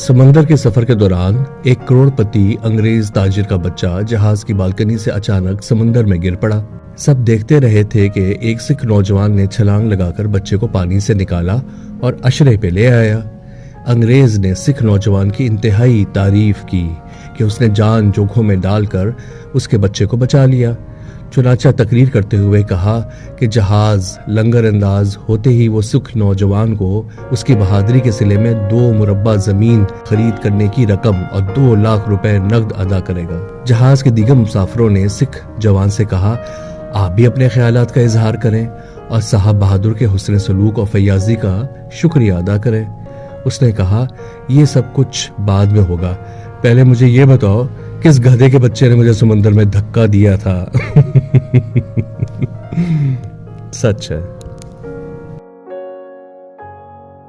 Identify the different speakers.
Speaker 1: समंदर के सफर के दौरान एक करोड़पति अंग्रेज ताजिर का बच्चा जहाज की बालकनी से अचानक समंदर में गिर पड़ा। सब देखते रहे थे कि एक सिख नौजवान ने छलांग लगाकर बच्चे को पानी से निकाला और अशरे पे ले आया। अंग्रेज ने सिख नौजवान की इंतहाई तारीफ की कि उसने जान जोखों में डालकर उसके बच्चे को बचा लिया। चुनाचा तकरीर करते हुए कहा कि जहाज लंगर अंदाज होते ही वो सिख नौजवान को उसकी बहादुरी के सिले में 2 मुरब्बा जमीन खरीद करने की रकम और 2 लाख रुपए नकद अदा करेगा। जहाज के दीगर मुसाफिरों ने सिख जवान से कहा, आप भी अपने ख्यालात का इजहार करें और साहब बहादुर के हुस्न सलूक और फयाजी का शुक्रिया अदा करें। उसने कहा, ये सब कुछ बाद में होगा, पहले मुझे ये बताओ किस गधे के बच्चे ने मुझे समंदर में धक्का दिया था। सच है।